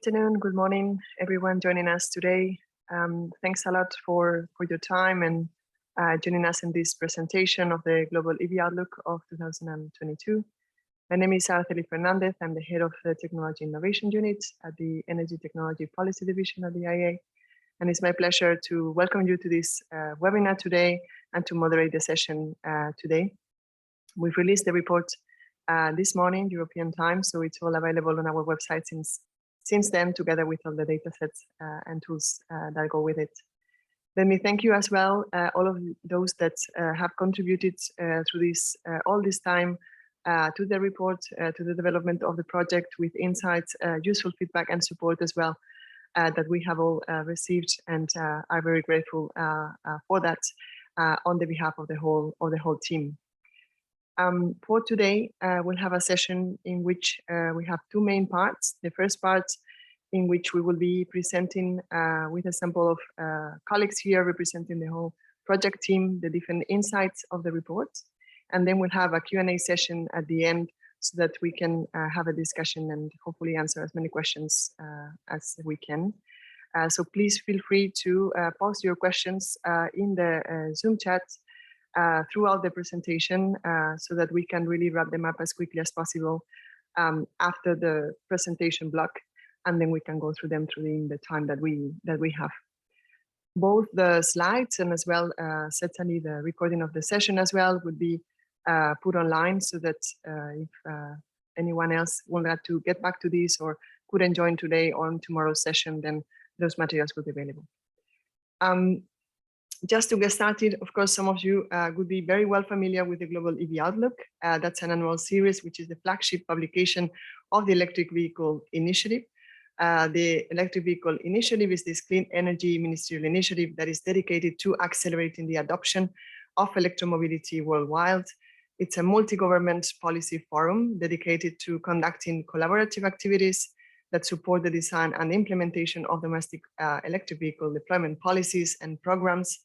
afternoon, good morning, everyone joining us today. Thanks a lot for your time and joining us in this presentation of the Global EV Outlook of 2022. My name is Araceli Fernandez. I'm the head of the Technology Innovation Unit at the Energy Technology Policy Division at the IEA. And it's my pleasure to welcome you to this webinar today and to moderate the session today. We've released the report this morning, European time, so it's all available on our website since then, together with all the data sets and tools that go with it. Let me thank you as well, all of those that have contributed through this all this time to the report, to the development of the project with insights, useful feedback and support as well that we have all received, and are very grateful for that on the behalf of the whole team. For today, we'll have a session in which we have two main parts. The first part in which we will be presenting with a sample of colleagues here representing the whole project team, the different insights of the report. And then we'll have a Q&A session at the end so that we can have a discussion and hopefully answer as many questions as we can. So please feel free to post your questions in the Zoom chat throughout the presentation so that we can really wrap them up as quickly as possible after the presentation block, and then we can go through them in the time that we have. Both the slides and as well certainly the recording of the session as well would be put online so that if anyone else would like to get back to this or couldn't join today or on tomorrow's session, then those materials will be available. Just to get started, of course, some of you would be very well familiar with the Global EV Outlook. That's an annual series, which is the flagship publication of the Electric Vehicle Initiative. The Electric Vehicle Initiative is this clean energy ministerial initiative that is dedicated to accelerating the adoption of electromobility worldwide. It's a multi-government policy forum dedicated to conducting collaborative activities that support the design and implementation of domestic electric vehicle deployment policies and programs.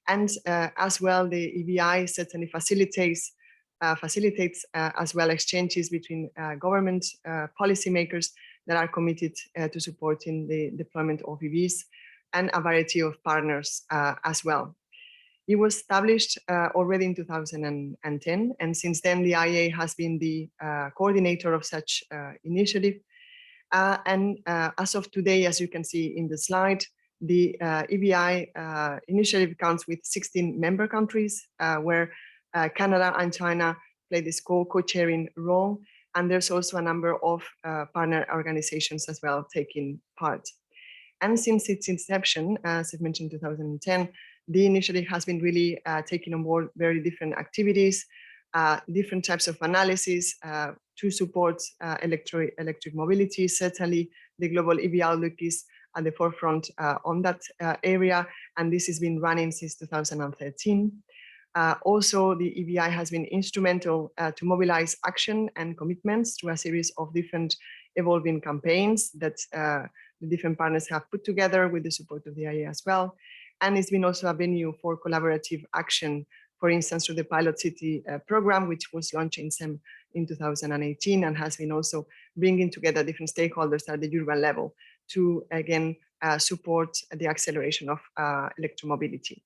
And as well, the EVI certainly facilitates as well exchanges between government policymakers that are committed to supporting the deployment of EVs and a variety of partners as well. It was established already in 2010, and since then the IEA has been the coordinator of such initiative. And as of today, as you can see in the slide, the EVI initiative counts with 16 member countries, where Canada and China play this co-chairing role. And there's also a number of partner organizations as well taking part. And since its inception, as I mentioned, 2010, the initiative has been really taking on board very different activities, different types of analysis to support electric mobility. Certainly, the Global EV Outlook is at the forefront on that area, and this has been running since 2013. Also, the EVI has been instrumental to mobilize action and commitments to a series of different evolving campaigns that the different partners have put together with the support of the IEA as well. And it's been also a venue for collaborative action, for instance, through the Pilot City program, which was launched in 2018 and has been also bringing together different stakeholders at the urban level to, again, support the acceleration of electromobility.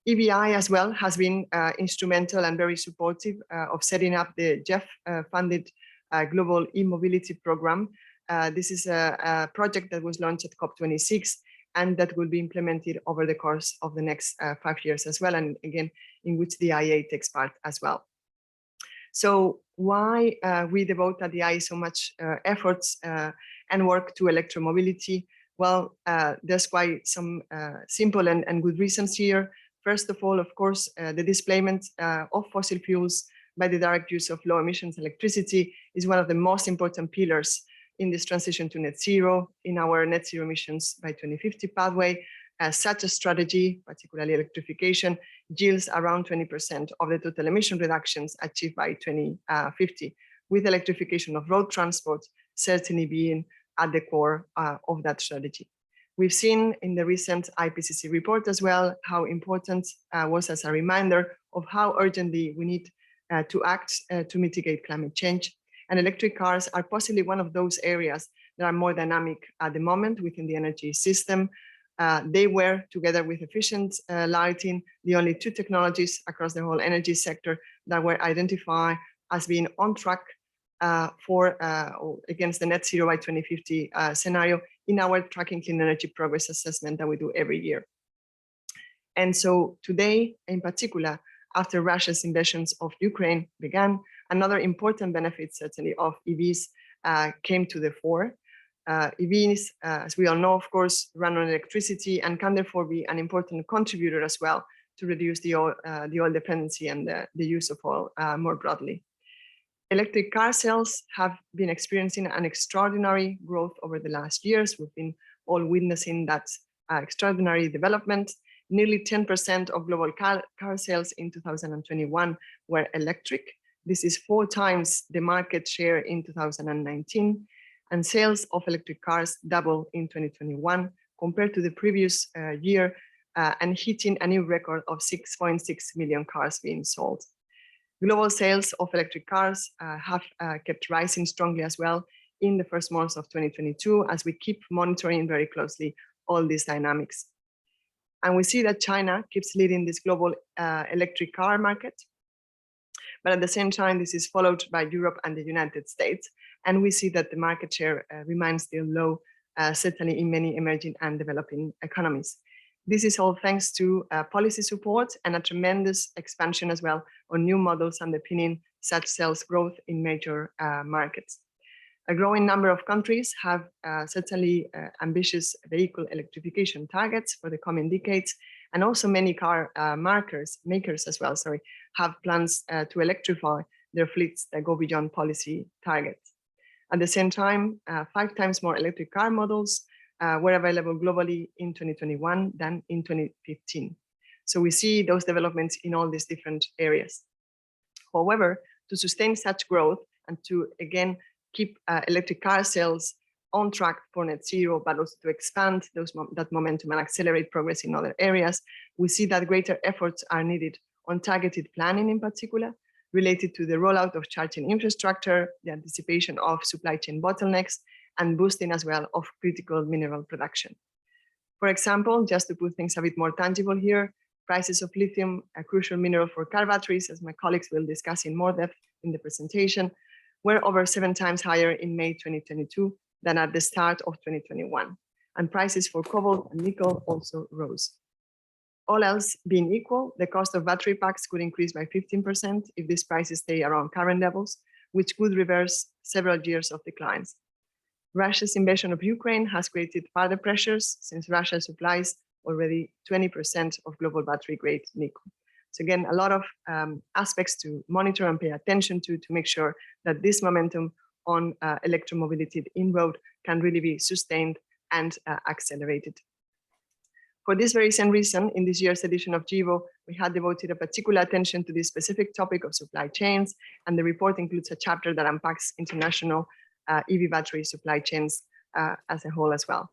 EVI as well has been instrumental and very supportive of setting up the GEF-funded Global E-Mobility Program. This is a project that was launched at COP26 and that will be implemented over the course of the next 5 years as well, and again, in which the IEA takes part as well. So why we devote at the IEA so much efforts and work to electromobility? Well, there's quite some simple and good reasons here. First of all, of course, the displacement of fossil fuels by the direct use of low emissions electricity is one of the most important pillars in this transition to net zero, in our net zero emissions by 2050 pathway. Such a strategy, particularly electrification, yields around 20% of the total emission reductions achieved by 2050, with electrification of road transport certainly being at the core of that strategy. We've seen in the recent IPCC report as well how important was as a reminder of how urgently we need to act to mitigate climate change. And electric cars are possibly one of those areas that are more dynamic at the moment within the energy system. They were, together with efficient lighting, the only two technologies across the whole energy sector that were identified as being on track against the net zero by 2050 scenario in our Tracking Clean Energy Progress Assessment that we do every year. And so today, in particular, after Russia's invasions of Ukraine began, another important benefit, certainly, of EVs came to the fore. EVs, as we all know, of course, run on electricity and can therefore be an important contributor as well to reduce the oil dependency and the use of oil more broadly. Electric car sales have been experiencing an extraordinary growth over the last years. We've been all witnessing that extraordinary development. Nearly 10% of global car sales in 2021 were electric. This is 4 times the market share in 2019. And sales of electric cars doubled in 2021 compared to the previous year and hitting a new record of 6.6 million cars being sold. Global sales of electric cars have kept rising strongly as well in the first months of 2022 as we keep monitoring very closely all these dynamics. And we see that China keeps leading this global electric car market. But at the same time, this is followed by Europe and the United States. And we see that the market share remains still low, certainly in many emerging and developing economies. This is all thanks to policy support and a tremendous expansion as well on new models underpinning such sales growth in major markets. A growing number of countries have certainly ambitious vehicle electrification targets for the coming decades, and also many car makers as well, have plans to electrify their fleets that go beyond policy targets. At the same time, 5 times more electric car models were available globally in 2021 than in 2015. So we see those developments in all these different areas. However, to sustain such growth and to, again, keep electric car sales on track for net zero, but also to expand that momentum and accelerate progress in other areas, we see that greater efforts are needed on targeted planning in particular, related to the rollout of charging infrastructure, the anticipation of supply chain bottlenecks, and boosting as well of critical mineral production. For example, just to put things a bit more tangible here, prices of lithium, a crucial mineral for car batteries, as my colleagues will discuss in more depth in the presentation, were over 7 times higher in May 2022 than at the start of 2021. And prices for cobalt and nickel also rose. All else being equal, the cost of battery packs could increase by 15% if these prices stay around current levels, which could reverse several years of declines. Russia's invasion of Ukraine has created further pressures since Russia supplies already 20% of global battery-grade nickel. So again, a lot of aspects to monitor and pay attention to make sure that this momentum on electromobility in road can really be sustained and accelerated. For this very same reason, in this year's edition of GIVO, we had devoted a particular attention to this specific topic of supply chains, and the report includes a chapter that unpacks international EV battery supply chains as a whole as well.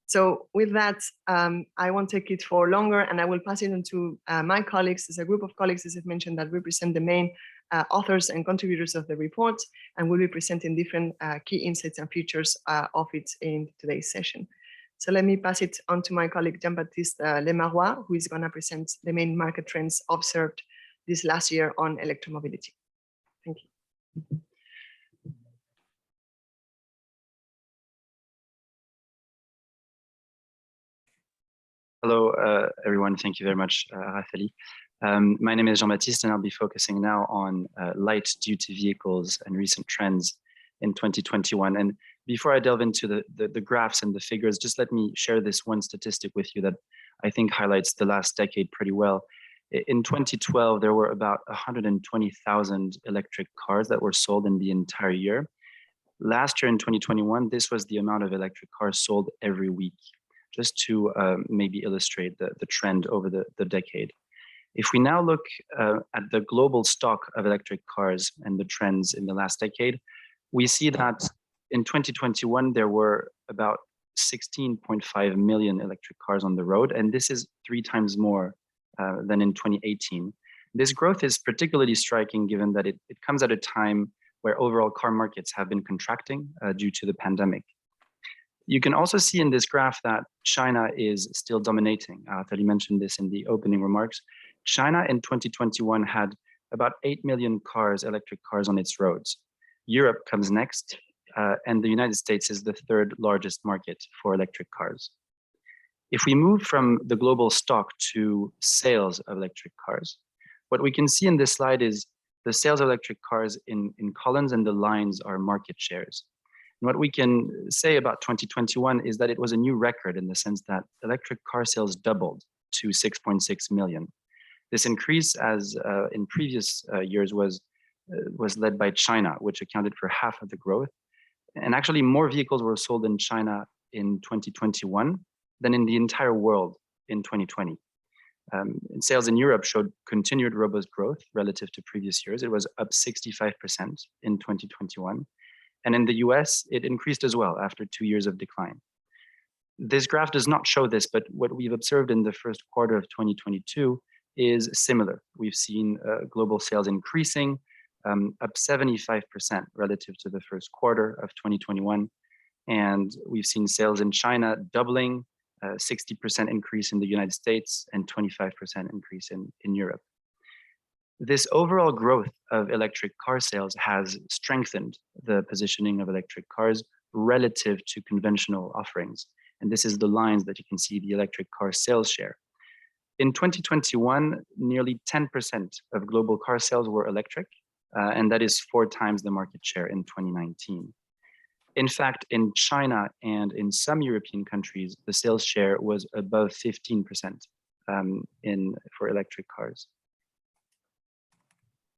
So with that, I won't take it for longer, and I will pass it on to my colleagues. There's a group of colleagues, as I've mentioned, that represent the main authors and contributors of the report, and will be presenting different key insights and features of it in today's session. So let me pass it on to my colleague, Jean-Baptiste Lemarois, who is going to present the main market trends observed this last year on electromobility. Thank you. Hello, everyone. Thank you very much, Rafali. My name is Jean-Baptiste, and I'll be focusing now on light-duty vehicles and recent trends in 2021. And before I delve into the graphs and the figures, just let me share this one statistic with you that I think highlights the last decade pretty well. In 2012, there were about 120,000 electric cars that were sold in the entire year. Last year in 2021, this was the amount of electric cars sold every week, just to maybe illustrate the trend over the decade. If we now look at the global stock of electric cars and the trends in the last decade, we see that in 2021, there were about 16.5 million electric cars on the road, and this is 3 times more than in 2018. This growth is particularly striking given that it comes at a time where overall car markets have been contracting due to the pandemic. You can also see in this graph that China is still dominating. Tali mentioned this in the opening remarks. China in 2021 had about 8 million cars, electric cars on its roads. Europe comes next, and the United States is the third largest market for electric cars. If we move from the global stock to sales of electric cars, what we can see in this slide is the sales of electric cars in columns, and the lines are market shares. And what we can say about 2021 is that it was a new record in the sense that electric car sales doubled to 6.6 million. This increase, as in previous years, was led by China, which accounted for half of the growth. And actually, more vehicles were sold in China in 2021 than in the entire world in 2020. Sales in Europe showed continued robust growth relative to previous years. It was up 65% in 2021. And in the US, it increased as well after 2 years of decline. This graph does not show this, but what we've observed in the first quarter of 2022 is similar. We've seen global sales increasing, up 75% relative to the first quarter of 2021. And we've seen sales in China doubling, 60% increase in the United States, and 25% increase in Europe. This overall growth of electric car sales has strengthened the positioning of electric cars relative to conventional offerings. And this is the lines that you can see, the electric car sales share. In 2021, nearly 10% of global car sales were electric, and that is 4 times the market share in 2019. In fact, in China and in some European countries, the sales share was above 15% for electric cars.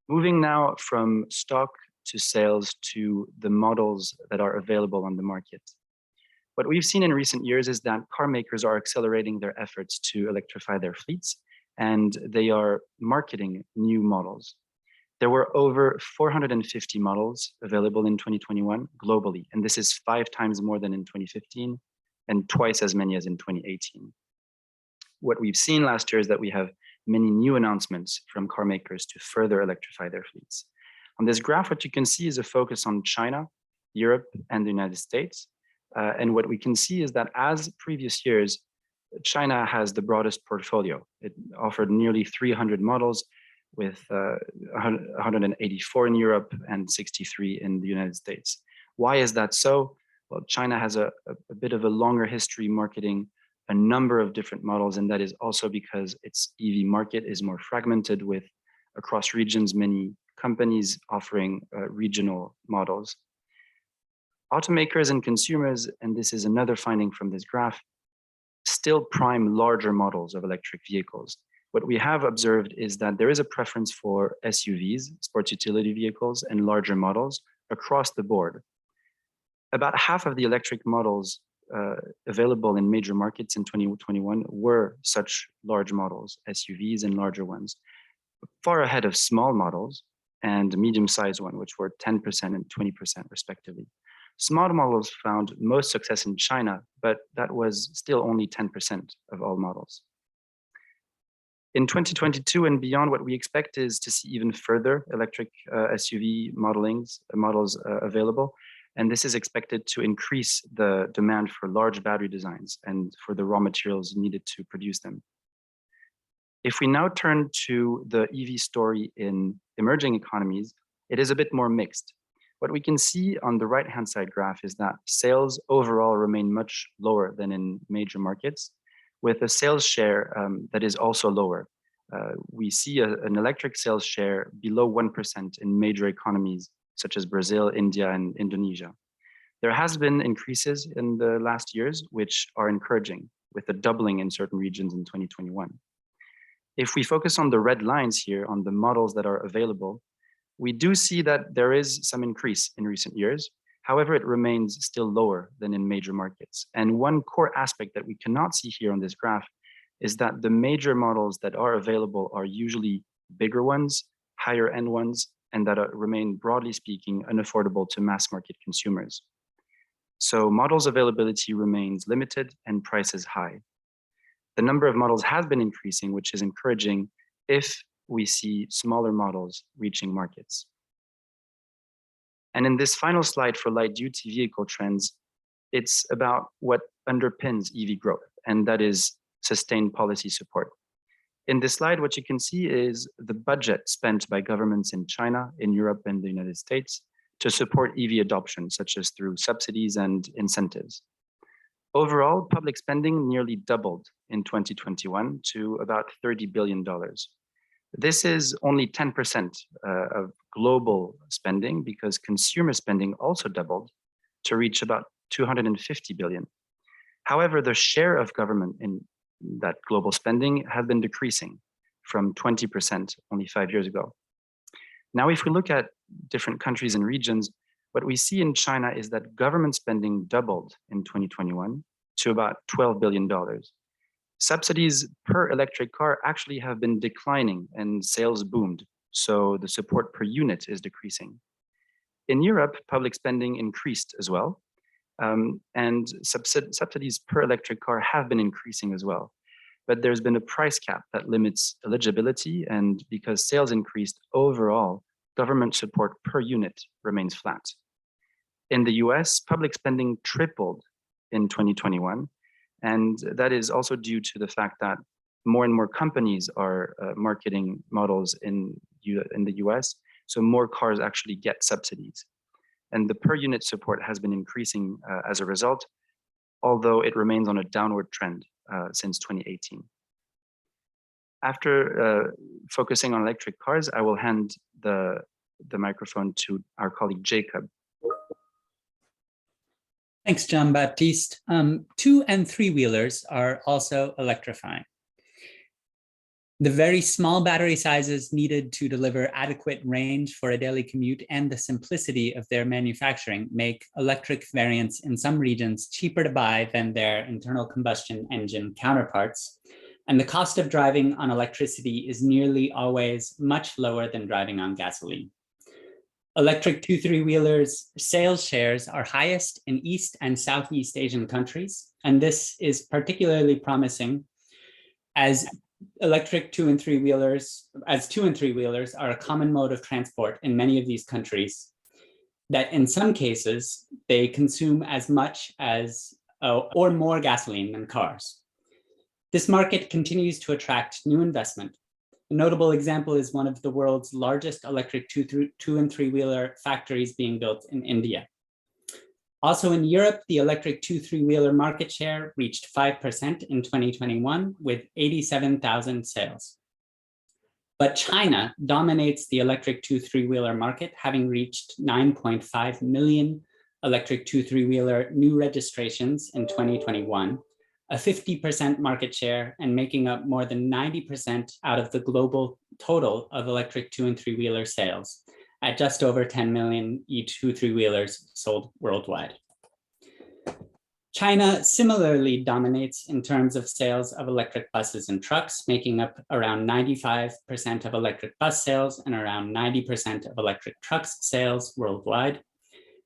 Moving now from stock to sales to the models that are available on the market. What we've seen in recent years is that car makers are accelerating their efforts to electrify their fleets, and they are marketing new models. There were over 450 models available in 2021 globally, and this is 5 times more than in 2015 and twice as many as in 2018. What we've seen last year is that we have many new announcements from car makers to further electrify their fleets. On this graph, what you can see is a focus on China, Europe, and the United States. And what we can see is that as previous years, China has the broadest portfolio. It offered nearly 300 models, with 184 in Europe and 63 in the United States. Why is that so? Well, China has a bit of a longer history marketing a number of different models, and that is also because its EV market is more fragmented, with across regions many companies offering regional models. Automakers and consumers, and this is another finding from this graph, still prime larger models of electric vehicles. What we have observed is that there is a preference for SUVs, sports utility vehicles, and larger models across the board. About half of the electric models available in major markets in 2021 were such large models, SUVs and larger ones, far ahead of small models and medium-sized ones, which were 10% and 20% respectively. Small models found most success in China, but that was still only 10% of all models. In 2022 and beyond, what we expect is to see even further electric SUV models available. And this is expected to increase the demand for large battery designs and for the raw materials needed to produce them. If we now turn to the EV story in emerging economies, it is a bit more mixed. What we can see on the right-hand side graph is that sales overall remain much lower than in major markets, with a sales share that is also lower. We see an electric sales share below 1% in major economies, such as Brazil, India, and Indonesia. There has been increases in the last years, which are encouraging, with a doubling in certain regions in 2021. If we focus on the red lines here, on the models that are available, we do see that there is some increase in recent years. However, it remains still lower than in major markets. And one core aspect that we cannot see here on this graph is that the major models that are available are usually bigger ones, higher end ones, and that remain, broadly speaking, unaffordable to mass market consumers. So models availability remains limited and prices high. The number of models has been increasing, which is encouraging if we see smaller models reaching markets. And in this final slide for light duty vehicle trends, it's about what underpins EV growth, and that is sustained policy support. In this slide, what you can see is the budget spent by governments in China, in Europe, and the United States to support EV adoption, such as through subsidies and incentives. Overall, public spending nearly doubled in 2021 to about $30 billion. This is only 10% of global spending, because consumer spending also doubled to reach about 250 billion. However, the share of government in that global spending has been decreasing from 20% only 5 years ago. Now, if we look at different countries and regions, what we see in China is that government spending doubled in 2021 to about $12 billion. Subsidies per electric car actually have been declining and sales boomed, so the support per unit is decreasing. In Europe, public spending increased as well, and subsidies per electric car have been increasing as well. But there's been a price cap that limits eligibility, and because sales increased overall, government support per unit remains flat. In the US, public spending tripled in 2021, and that is also due to the fact that more and more companies are marketing models in the US, so more cars actually get subsidies. And the per unit support has been increasing as a result, although it remains on a downward trend since 2018. After focusing on electric cars, I will hand the microphone to our colleague Jacob. Thanks, Jean-Baptiste. 2- and 3-wheelers are also electrifying. The very small battery sizes needed to deliver adequate range for a daily commute and the simplicity of their manufacturing make electric variants in some regions cheaper to buy than their internal combustion engine counterparts. And the cost of driving on electricity is nearly always much lower than driving on gasoline. Electric 2- 3-wheelers sales shares are highest in East and Southeast Asian countries, and this is particularly promising as electric 2- and 3-wheelers are a common mode of transport in many of these countries, that in some cases they consume as much as or more gasoline than cars. This market continues to attract new investment. A notable example is one of the world's largest electric 2- and 3-wheeler factories being built in India. Also in Europe, the electric 2- 3-wheeler market share reached 5% in 2021 with 87,000 sales. But China dominates the electric 2- 3-wheeler market, having reached 9.5 million electric 2- 3-wheeler new registrations in 2021, a 50% market share, and making up more than 90% out of the global total of electric 2- and 3-wheeler sales, at just over 10 million each 2- 3-wheelers sold worldwide. China similarly dominates in terms of sales of electric buses and trucks, making up around 95% of electric bus sales and around 90% of electric trucks sales worldwide.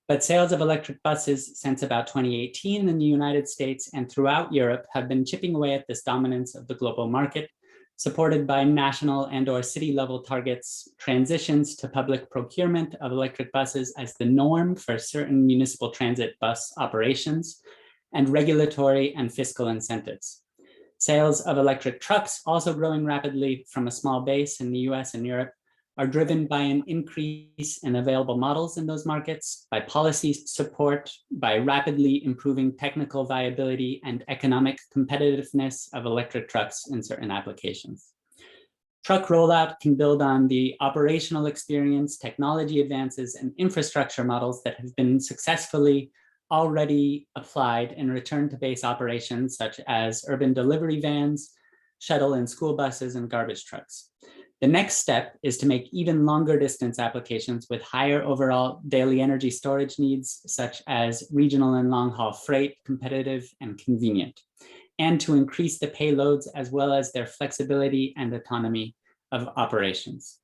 But sales of electric buses since about 2018 in the United States and throughout Europe have been chipping away at this dominance of the global market, supported by national and/or city-level targets, transitions to public procurement of electric buses as the norm for certain municipal transit bus operations, and regulatory and fiscal incentives. Sales of electric trucks, also growing rapidly from a small base in the US and Europe, are driven by an increase in available models in those markets, by policy support, by rapidly improving technical viability and economic competitiveness of electric trucks in certain applications. Truck rollout can build on the operational experience, technology advances, and infrastructure models that have been successfully already applied in return to base operations such as urban delivery vans, shuttle and school buses, and garbage trucks. The next step is to make even longer distance applications with higher overall daily energy storage needs, such as regional and long haul freight, competitive and convenient, and to increase the payloads as well as their flexibility and autonomy of operations.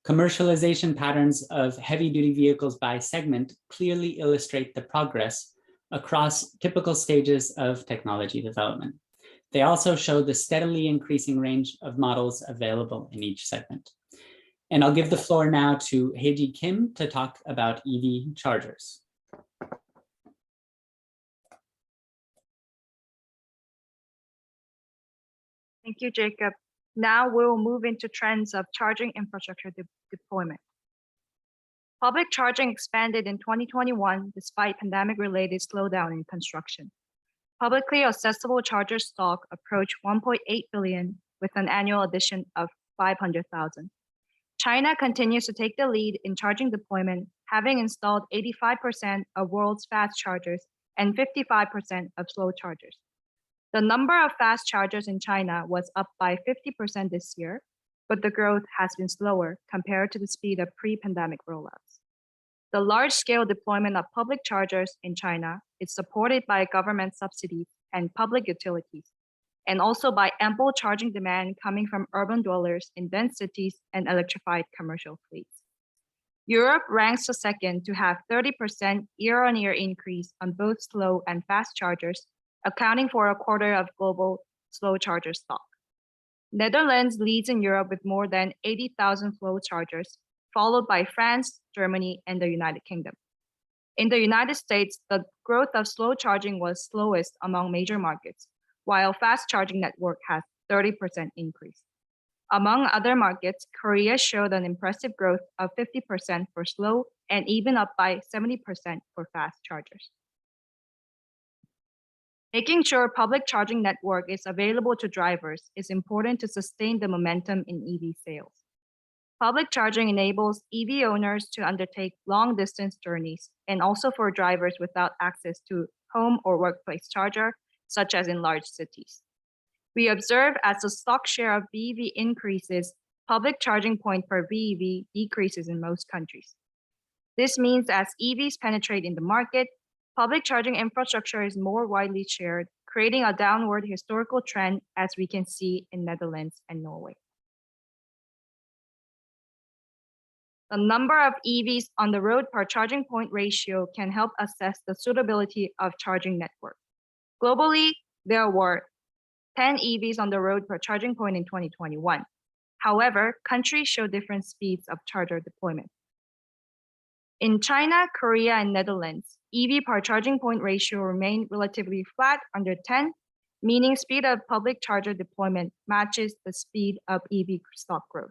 Commercialization patterns of heavy duty vehicles by segment clearly illustrate the progress across typical stages of technology development. They also show the steadily increasing range of models available in each segment. And I'll give the floor now to Heiji Kim to talk about EV chargers. Thank you, Jacob. Now we will move into trends of charging infrastructure deployment. Public charging expanded in 2021 despite pandemic-related slowdown in construction. Publicly accessible charger stock approached 1.8 billion with an annual addition of 500,000. China continues to take the lead in charging deployment, having installed 85% of world's fast chargers and 55% of slow chargers. The number of fast chargers in China was up by 50% this year, but the growth has been slower compared to the speed of pre-pandemic rollouts. The large-scale deployment of public chargers in China is supported by government subsidies and public utilities, and also by ample charging demand coming from urban dwellers in dense cities and electrified commercial fleets. Europe ranks the second to have 30% year-on-year increase on both slow and fast chargers, accounting for a quarter of global slow charger stock. Netherlands leads in Europe with more than 80,000 slow chargers, followed by France, Germany, and the United Kingdom. In the United States, the growth of slow charging was slowest among major markets, while fast charging network has 30% increase. Among other markets, Korea showed an impressive growth of 50% for slow and even up by 70% for fast chargers. Making sure public charging network is available to drivers is important to sustain the momentum in EV sales. Public charging enables EV owners to undertake long distance journeys and also for drivers without access to home or workplace charger, such as in large cities. We observe as the stock share of BEV increases, public charging point per BEV decreases in most countries. This means as EVs penetrate in the market, public charging infrastructure is more widely shared, creating a downward historical trend as we can see in Netherlands and Norway. The number of EVs on the road per charging point ratio can help assess the suitability of charging network. Globally, there were 10 EVs on the road per charging point in 2021. However, countries show different speeds of charger deployment. In China, Korea, and Netherlands, EV per charging point ratio remained relatively flat under 10, meaning speed of public charger deployment matches the speed of EV stock growth.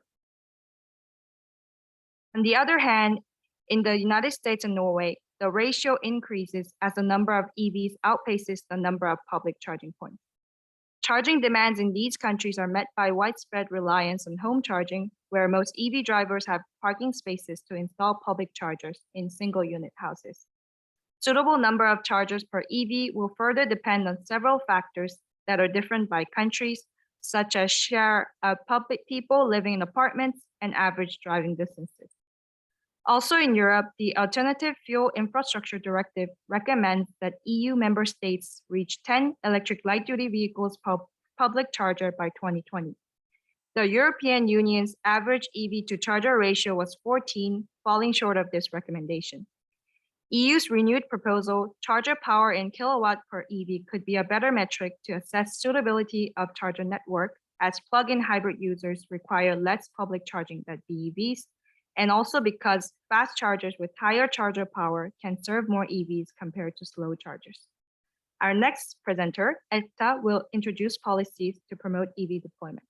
On the other hand, in the United States and Norway, the ratio increases as the number of EVs outpaces the number of public charging points. Charging demands in these countries are met by widespread reliance on home charging, where most EV drivers have parking spaces to install public chargers in single unit houses. Suitable number of chargers per EV will further depend on several factors that are different by countries, such as share of public people living in apartments and average driving distances. Also in Europe, the Alternative Fuel Infrastructure Directive recommends that EU member states reach 10 electric light-duty vehicles per public charger by 2020. The European Union's average EV to charger ratio was 14, falling short of this recommendation. EU's renewed proposal, charger power in kilowatt per EV, could be a better metric to assess suitability of charger network, as plug-in hybrid users require less public charging than BEVs, and also because fast chargers with higher charger power can serve more EVs compared to slow chargers. Our next presenter, Etta, will introduce policies to promote EV deployment.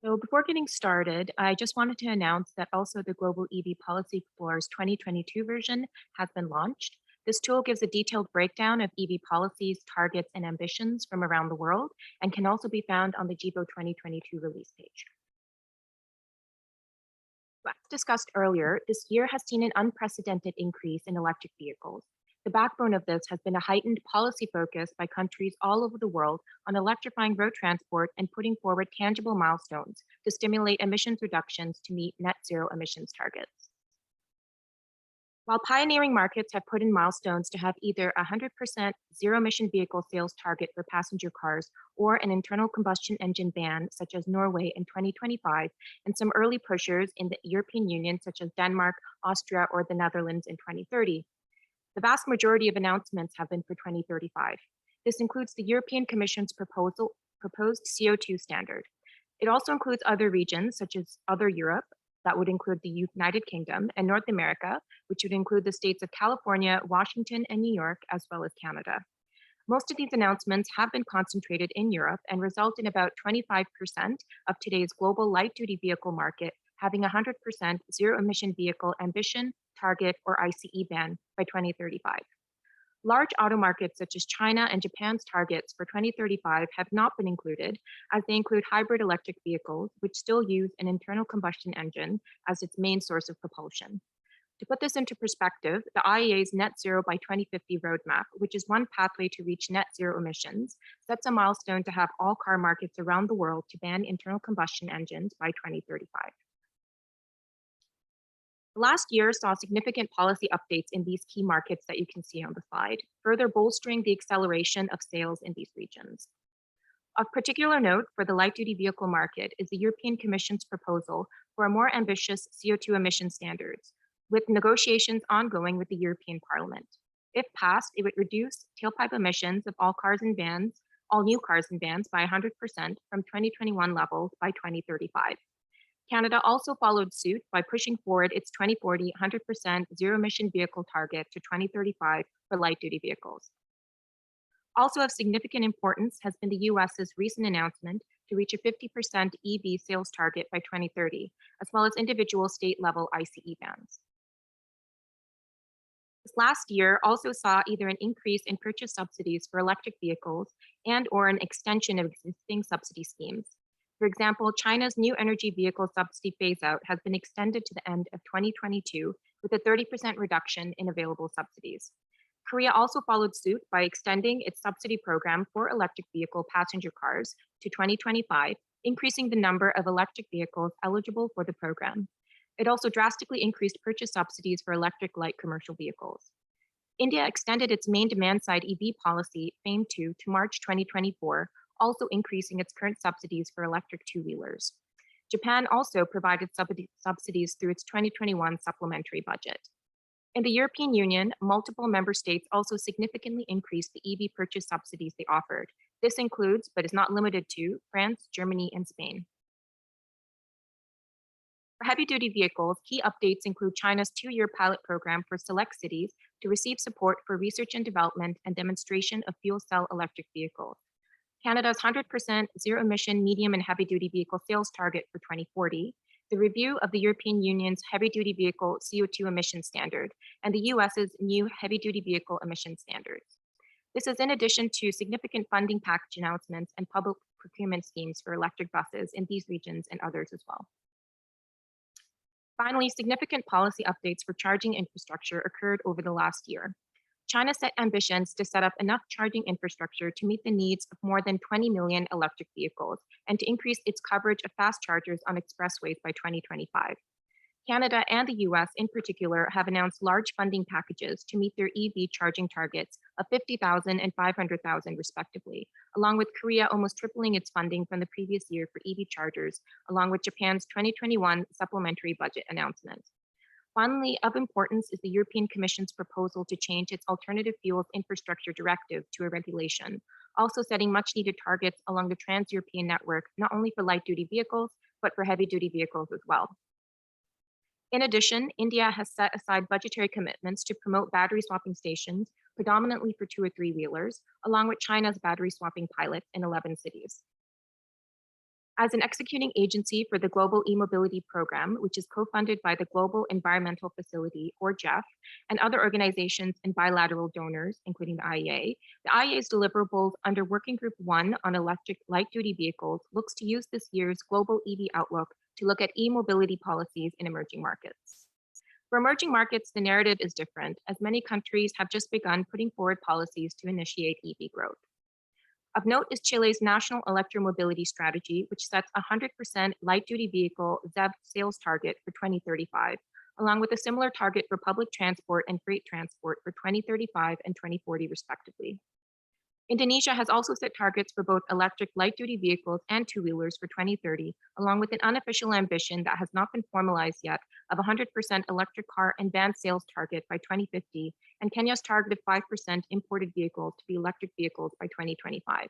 So before getting started, I just wanted to announce that also the Global EV Policy Explorers 2022 version has been launched. This tool gives a detailed breakdown of EV policies, targets, and ambitions from around the world, and can also be found on the GIBO 2022 release page. As discussed earlier, this year has seen an unprecedented increase in electric vehicles. The backbone of this has been a heightened policy focus by countries all over the world on electrifying road transport and putting forward tangible milestones to stimulate emissions reductions to meet net zero emissions targets. While pioneering markets have put in milestones to have either 100% zero-emission vehicle sales target for passenger cars or an internal combustion engine ban, such as Norway in 2025, and some early pushers in the European Union, such as Denmark, Austria, or the Netherlands in 2030. The vast majority of announcements have been for 2035. This includes the European Commission's proposed CO2 standard. It also includes other regions, such as other Europe, that would include the United Kingdom, and North America, which would include the states of California, Washington, and New York, as well as Canada. Most of these announcements have been concentrated in Europe and result in about 25% of today's global light-duty vehicle market having 100% zero-emission vehicle ambition, target, or ICE ban by 2035. Large auto markets such as China and Japan's targets for 2035 have not been included, as they include hybrid electric vehicles, which still use an internal combustion engine as its main source of propulsion. To put this into perspective, the IEA's Net Zero by 2050 roadmap, which is one pathway to reach net zero emissions, sets a milestone to have all car markets around the world to ban internal combustion engines by 2035. Last year saw significant policy updates in these key markets that you can see on the slide, further bolstering the acceleration of sales in these regions. Of particular note for the light-duty vehicle market is the European Commission's proposal for a more ambitious CO2 emission standards, with negotiations ongoing with the European Parliament. If passed, it would reduce tailpipe emissions of all new cars and vans by 100% from 2021 levels by 2035. Canada also followed suit by pushing forward its 2040 100% zero-emission vehicle target to 2035 for light-duty vehicles. Also of significant importance has been the US's recent announcement to reach a 50% EV sales target by 2030, as well as individual state-level ICE bans. This last year also saw either an increase in purchase subsidies for electric vehicles and/or an extension of existing subsidy schemes. For example, China's new energy vehicle subsidy phase-out has been extended to the end of 2022 with a 30% reduction in available subsidies. Korea also followed suit by extending its subsidy program for electric vehicle passenger cars to 2025, increasing the number of electric vehicles eligible for the program. It also drastically increased purchase subsidies for electric light commercial vehicles. India extended its main demand-side EV policy, FAME 2, to March 2024, also increasing its current subsidies for electric two-wheelers. Japan also provided subsidies through its 2021 supplementary budget. In the European Union, multiple member states also significantly increased the EV purchase subsidies they offered. This includes, but is not limited to, France, Germany, and Spain. For heavy-duty vehicles, key updates include China's 2-year pilot program for select cities to receive support for research and development and demonstration of fuel cell electric vehicles. Canada's 100% zero-emission medium and heavy-duty vehicle sales target for 2040, the review of the European Union's heavy-duty vehicle CO2 emission standard, and the US's new heavy-duty vehicle emission standards. This is in addition to significant funding package announcements and public procurement schemes for electric buses in these regions and others as well. Finally, significant policy updates for charging infrastructure occurred over the last year. China set ambitions to set up enough charging infrastructure to meet the needs of more than 20 million electric vehicles and to increase its coverage of fast chargers on expressways by 2025. Canada and the US in particular have announced large funding packages to meet their EV charging targets of 50,000 and 500,000 respectively, along with Korea almost tripling its funding from the previous year for EV chargers, along with Japan's 2021 supplementary budget announcement. Finally, of importance is the European Commission's proposal to change its alternative fuels infrastructure directive to a regulation, also setting much needed targets along the trans-European network, not only for light-duty vehicles, but for heavy-duty vehicles as well. In addition, India has set aside budgetary commitments to promote battery swapping stations, predominantly for 2- or 3-wheelers, along with China's battery swapping pilots in 11 cities. As an executing agency for the Global E-Mobility Program, which is co-funded by the Global Environmental Facility, or GEF, and other organizations and bilateral donors, including the IEA's deliverables under Working Group 1 on electric light-duty vehicles looks to use this year's Global EV Outlook to look at e-mobility policies in emerging markets. For emerging markets, the narrative is different, as many countries have just begun putting forward policies to initiate EV growth. Of note is Chile's National Electromobility Strategy, which sets a 100% light-duty vehicle ZEV sales target for 2035, along with a similar target for public transport and freight transport for 2035 and 2040 respectively. Indonesia has also set targets for both electric light-duty vehicles and two-wheelers for 2030, along with an unofficial ambition that has not been formalized yet of 100% electric car and van sales target by 2050, and Kenya's target of 5% imported vehicles to be electric vehicles by 2025.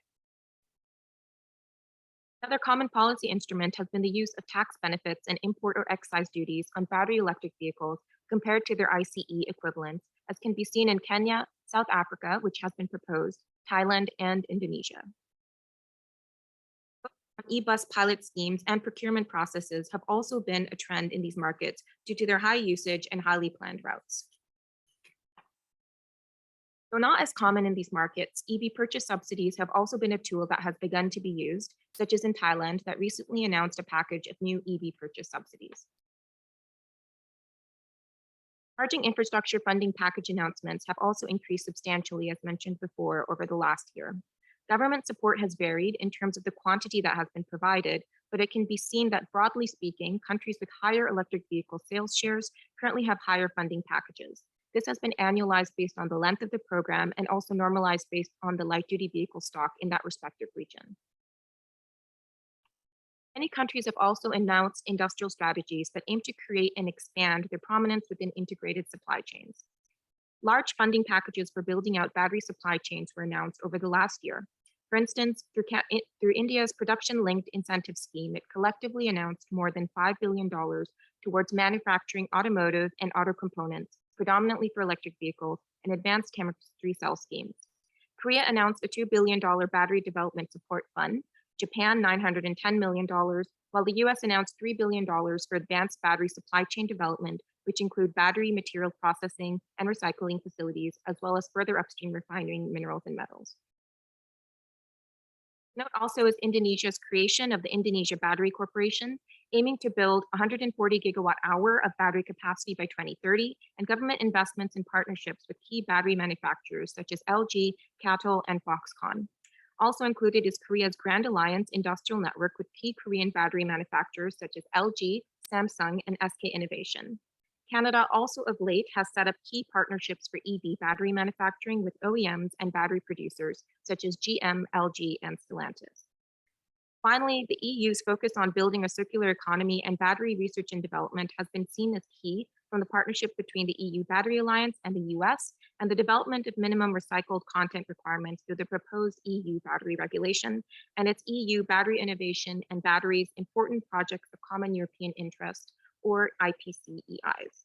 Another common policy instrument has been the use of tax benefits and import or excise duties on battery electric vehicles compared to their ICE equivalents, as can be seen in Kenya, South Africa, which has been proposed, Thailand, and Indonesia. E-bus pilot schemes and procurement processes have also been a trend in these markets due to their high usage and highly planned routes. Though not as common in these markets, EV purchase subsidies have also been a tool that has begun to be used, such as in Thailand that recently announced a package of new EV purchase subsidies. Charging infrastructure funding package announcements have also increased substantially, as mentioned before, over the last year. Government support has varied in terms of the quantity that has been provided, but it can be seen that broadly speaking, countries with higher electric vehicle sales shares currently have higher funding packages. This has been annualized based on the length of the program and also normalized based on the light-duty vehicle stock in that respective region. Many countries have also announced industrial strategies that aim to create and expand their prominence within integrated supply chains. Large funding packages for building out battery supply chains were announced over the last year. For instance, through India's production-linked incentive scheme, it collectively announced more than $5 billion towards manufacturing automotive and auto components, predominantly for electric vehicles, and advanced chemistry cell schemes. Korea announced a $2 billion battery development support fund, Japan $910 million, while the US announced $3 billion for advanced battery supply chain development, which include battery material processing and recycling facilities, as well as further upstream refining minerals and metals. Note also is Indonesia's creation of the Indonesia Battery Corporation, aiming to build 140 gigawatt hour of battery capacity by 2030, and government investments and partnerships with key battery manufacturers such as LG, CATL, and Foxconn. Also included is Korea's Grand Alliance industrial network with key Korean battery manufacturers such as LG, Samsung, and SK Innovation. Canada also of late has set up key partnerships for EV battery manufacturing with OEMs and battery producers such as GM, LG, and Stellantis. Finally, the EU's focus on building a circular economy and battery research and development has been seen as key from the partnership between the EU Battery Alliance and the US, and the development of minimum recycled content requirements through the proposed EU battery regulation and its EU Battery Innovation and Batteries Important Projects of Common European Interest, or IPCEIs.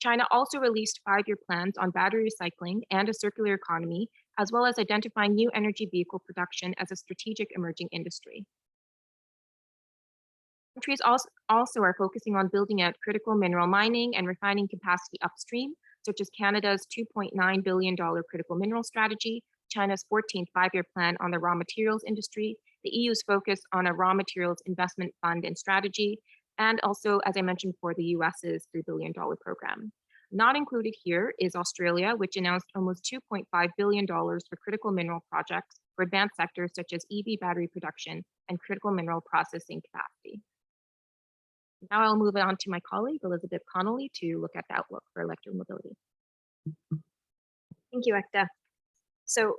China also released 5-year plans on battery recycling and a circular economy, as well as identifying new energy vehicle production as a strategic emerging industry. Countries also are focusing on building out critical mineral mining and refining capacity upstream, such as Canada's $2.9 billion critical mineral strategy, China's 14th 5-year plan on the raw materials industry, the EU's focus on a raw materials investment fund and strategy, and also, as I mentioned before, the US's $3 billion program. Not included here is Australia, which announced almost $2.5 billion for critical mineral projects for advanced sectors such as EV battery production and critical mineral processing capacity. Now I'll move on to my colleague, Elizabeth Connolly, to look at the outlook for electromobility. Thank you, Ekta. So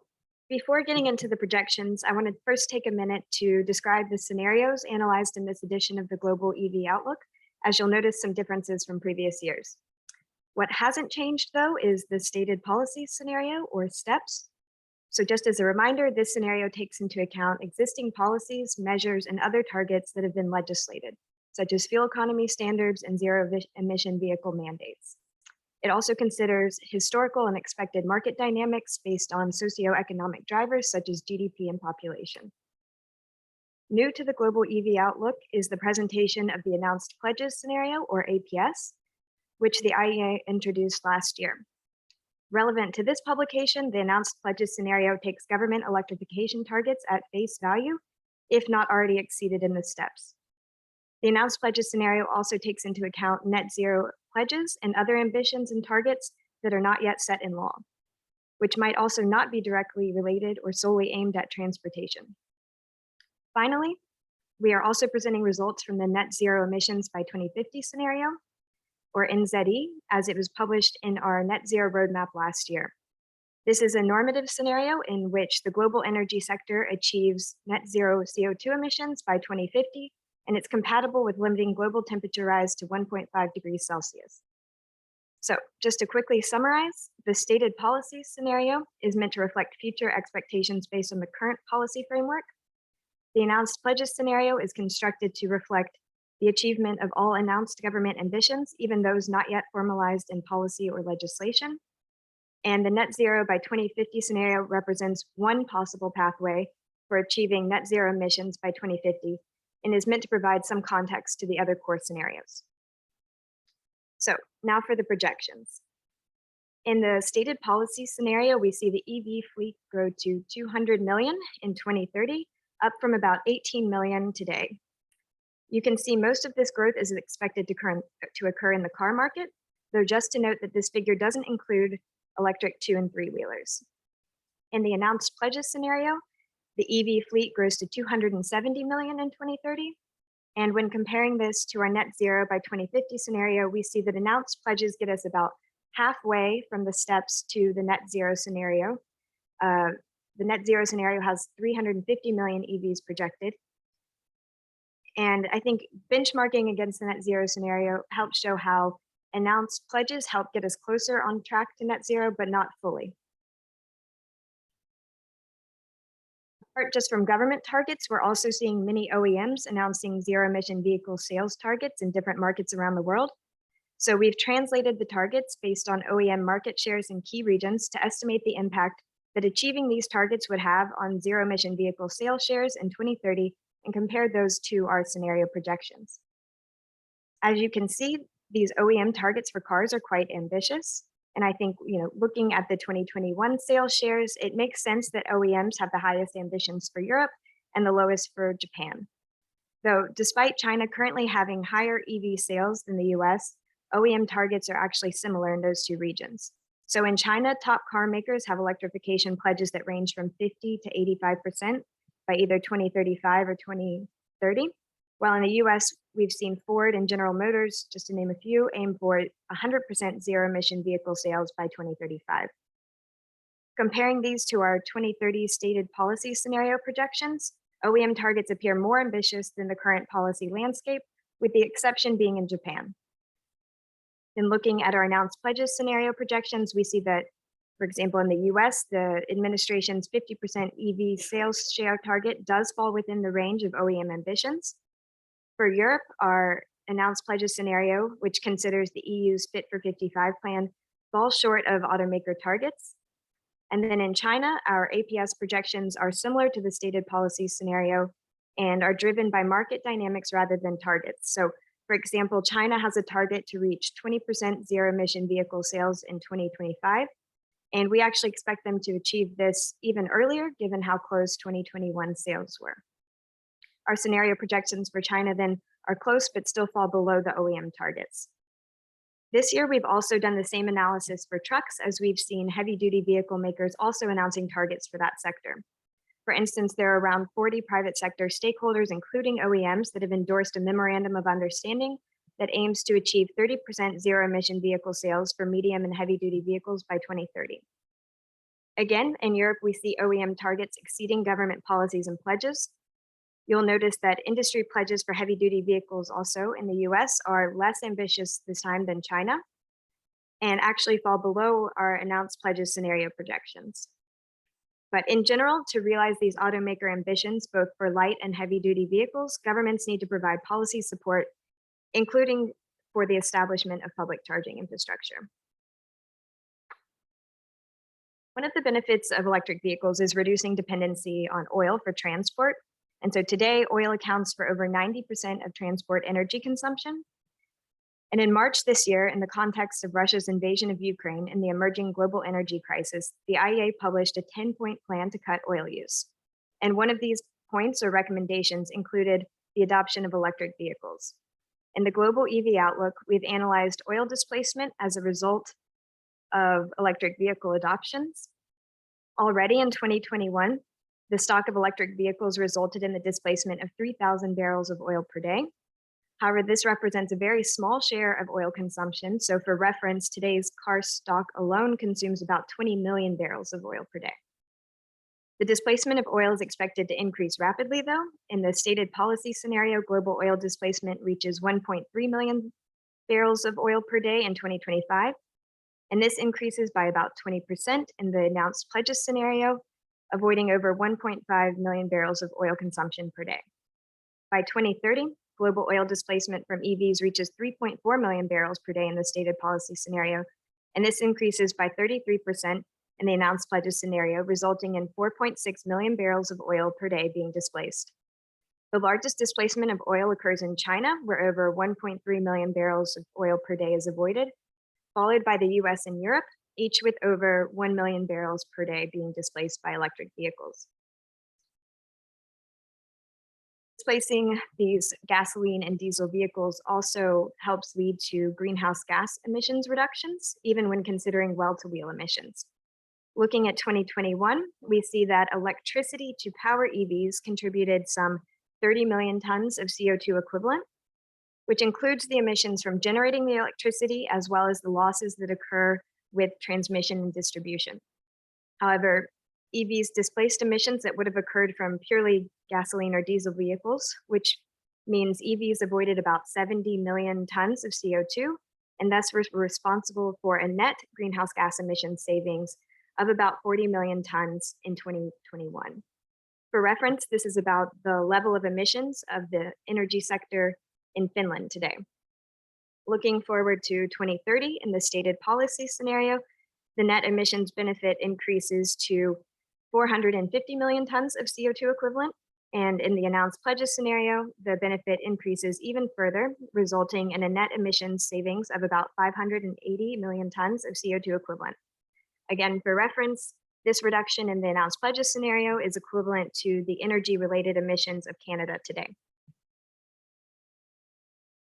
before getting into the projections, I want to first take a minute to describe the scenarios analyzed in this edition of the Global EV Outlook, as you'll notice some differences from previous years. What hasn't changed, though, is the stated policy scenario, or STEPS. So just as a reminder, this scenario takes into account existing policies, measures, and other targets that have been legislated, such as fuel economy standards and zero-emission vehicle mandates. It also considers historical and expected market dynamics based on socioeconomic drivers such as GDP and population. New to the Global EV Outlook is the presentation of the announced pledges scenario, or APS, which the IEA introduced last year. Relevant to this publication, the announced pledges scenario takes government electrification targets at face value, if not already exceeded in the steps. The announced pledges scenario also takes into account net zero pledges and other ambitions and targets that are not yet set in law, which might also not be directly related or solely aimed at transportation. Finally, we are also presenting results from the net zero emissions by 2050 scenario, or NZE, as it was published in our net zero roadmap last year. This is a normative scenario in which the global energy sector achieves net zero CO2 emissions by 2050, and it's compatible with limiting global temperature rise to 1.5 degrees Celsius. So just to quickly summarize, the stated policy scenario is meant to reflect future expectations based on the current policy framework. The announced pledges scenario is constructed to reflect the achievement of all announced government ambitions, even those not yet formalized in policy or legislation. And the net zero by 2050 scenario represents one possible pathway for achieving net zero emissions by 2050 and is meant to provide some context to the other core scenarios. So now for the projections. In the stated policy scenario, we see the EV fleet grow to 200 million in 2030, up from about 18 million today. You can see most of this growth is expected to occur in the car market, though just to note that this figure doesn't include electric 2- and 3-wheelers. In the announced pledges scenario, the EV fleet grows to 270 million in 2030. And when comparing this to our net zero by 2050 scenario, we see that announced pledges get us about halfway from the steps to the net zero scenario. The net zero scenario has 350 million EVs projected. And I think benchmarking against the net zero scenario helps show how announced pledges help get us closer on track to net zero, but not fully. Apart just from government targets, we're also seeing many OEMs announcing zero emission vehicle sales targets in different markets around the world. So we've translated the targets based on OEM market shares in key regions to estimate the impact that achieving these targets would have on zero emission vehicle sales shares in 2030 and compare those to our scenario projections. As you can see, these OEM targets for cars are quite ambitious. And I think, looking at the 2021 sales shares, it makes sense that OEMs have the highest ambitions for Europe and the lowest for Japan. Though, despite China currently having higher EV sales than the US, OEM targets are actually similar in those two regions. So in China, top car makers have electrification pledges that range from 50 to 85% by either 2035 or 2030. While in the US, we've seen Ford and General Motors, just to name a few, aim for 100% zero emission vehicle sales by 2035. Comparing these to our 2030 stated policy scenario projections, OEM targets appear more ambitious than the current policy landscape, with the exception being in Japan. In looking at our announced pledges scenario projections, we see that, for example, in the US, the administration's 50% EV sales share target does fall within the range of OEM ambitions. For Europe, our announced pledges scenario, which considers the EU's Fit for 55 plan, falls short of automaker targets. And then in China, our APS projections are similar to the stated policy scenario and are driven by market dynamics rather than targets. So, for example, China has a target to reach 20% zero emission vehicle sales in 2025. And we actually expect them to achieve this even earlier, given how close 2021 sales were. Our scenario projections for China then are close, but still fall below the OEM targets. This year, we've also done the same analysis for trucks, as we've seen heavy-duty vehicle makers also announcing targets for that sector. For instance, there are around 40 private sector stakeholders, including OEMs, that have endorsed a memorandum of understanding that aims to achieve 30% zero emission vehicle sales for medium and heavy-duty vehicles by 2030. Again, in Europe, we see OEM targets exceeding government policies and pledges. You'll notice that industry pledges for heavy-duty vehicles also in the US are less ambitious this time than China, and actually fall below our announced pledges scenario projections. But in general, to realize these automaker ambitions, both for light and heavy-duty vehicles, governments need to provide policy support, including for the establishment of public charging infrastructure. One of the benefits of electric vehicles is reducing dependency on oil for transport. And so today, oil accounts for over 90% of transport energy consumption. And in March this year, in the context of Russia's invasion of Ukraine and the emerging global energy crisis, the IEA published a 10-point plan to cut oil use. And one of these points or recommendations included the adoption of electric vehicles. In the global EV outlook, we've analyzed oil displacement as a result of electric vehicle adoptions. Already in 2021, the stock of electric vehicles resulted in the displacement of 3,000 barrels of oil per day. However, this represents a very small share of oil consumption. So for reference, today's car stock alone consumes about 20 million barrels of oil per day. The displacement of oil is expected to increase rapidly, though. In the stated policy scenario, global oil displacement reaches 1.3 million barrels of oil per day in 2025. And this increases by about 20% in the announced pledges scenario, avoiding over 1.5 million barrels of oil consumption per day. By 2030, global oil displacement from EVs reaches 3.4 million barrels per day in the stated policy scenario, and this increases by 33% in the announced pledges scenario, resulting in 4.6 million barrels of oil per day being displaced. The largest displacement of oil occurs in China, where over 1.3 million barrels of oil per day is avoided, followed by the US and Europe, each with over 1 million barrels per day being displaced by electric vehicles. Displacing these gasoline and diesel vehicles also helps lead to greenhouse gas emissions reductions, even when considering well-to-wheel emissions. Looking at 2021, we see that electricity to power EVs contributed some 30 million tons of CO2 equivalent, which includes the emissions from generating the electricity as well as the losses that occur with transmission and distribution. However, EVs displaced emissions that would have occurred from purely gasoline or diesel vehicles, which means EVs avoided about 70 million tons of CO2, and thus were responsible for a net greenhouse gas emission savings of about 40 million tons in 2021. For reference, this is about the level of emissions of the energy sector in Finland today. Looking forward to 2030 in the stated policy scenario, the net emissions benefit increases to 450 million tons of CO2 equivalent. And in the announced pledges scenario, the benefit increases even further, resulting in a net emissions savings of about 580 million tons of CO2 equivalent. Again, for reference, this reduction in the announced pledges scenario is equivalent to the energy-related emissions of Canada today.